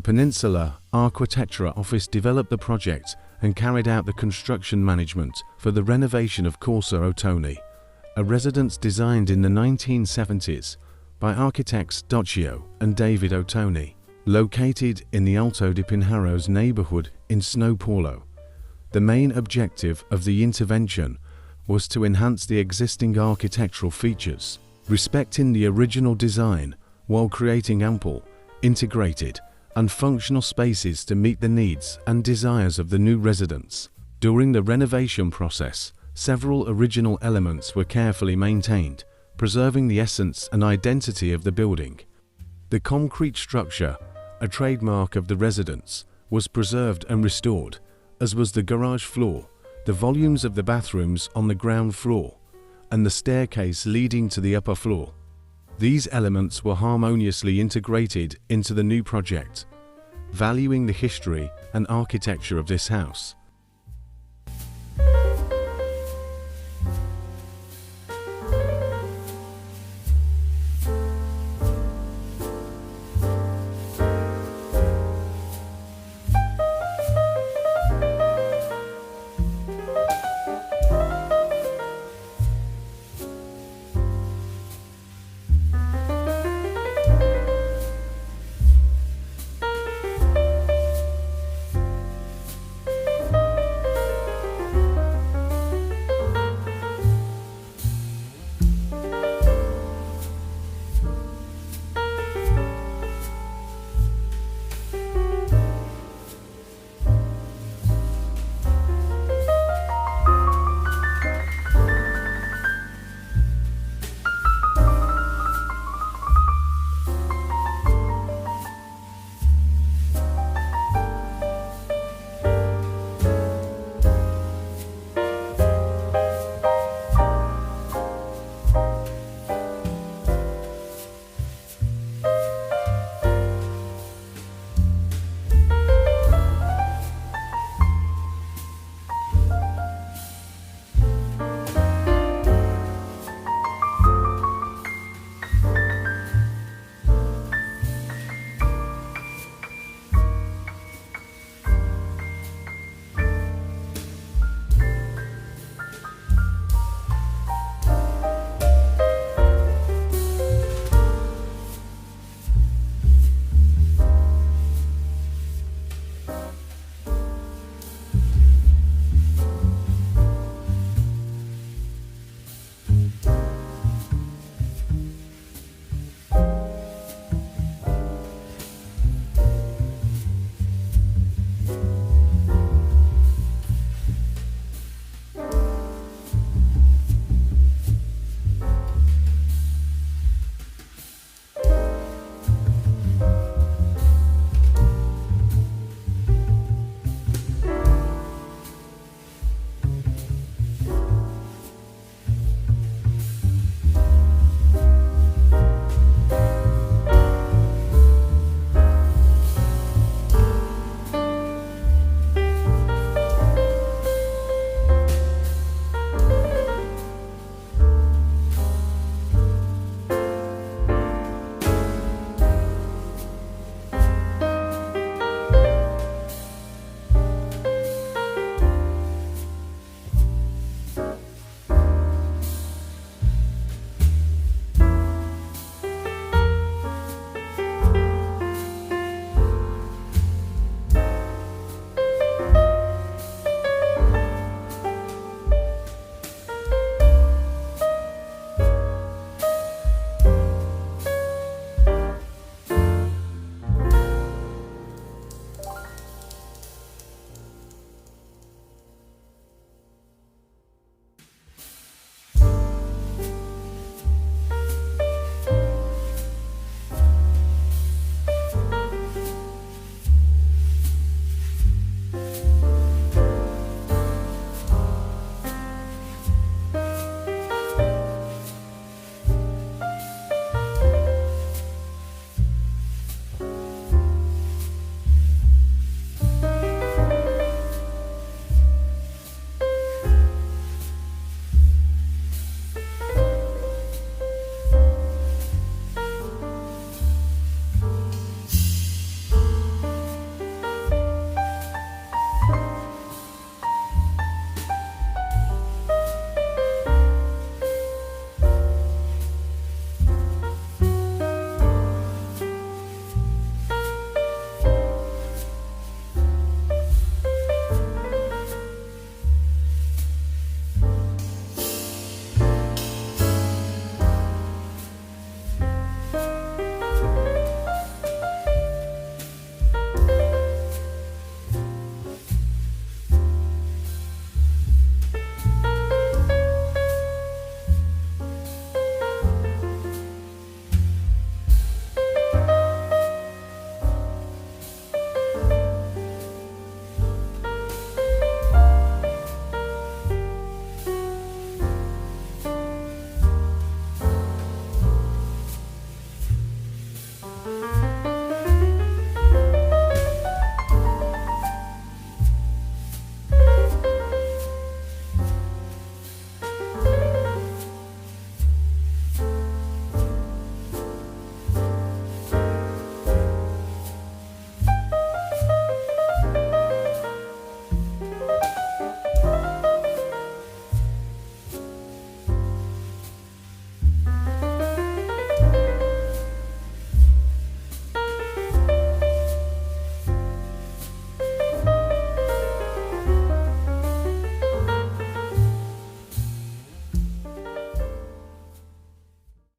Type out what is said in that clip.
the Península Arquitetura office developed the project and carried out the construction management for the renovation of Casa Ottoni, a residence designed in the 1970s by architects Dácio and David Ottoni, located in the Alto de Pinheiros neighborhood in São Paulo. The main objective of the intervention was to enhance the existing architectural features, respecting the original design while creating ample, integrated, and functional spaces to meet the needs and desires of the new residents. During the renovation process, several original elements were carefully maintained, preserving the essence and identity of the building. The concrete structure, a trademark of the residence, was preserved and restored, as was the garage floor, the volumes of the bathrooms on the ground floor, and the staircase leading to the upper floor. These elements were harmoniously integrated into the new project, valuing the history and architecture of this house.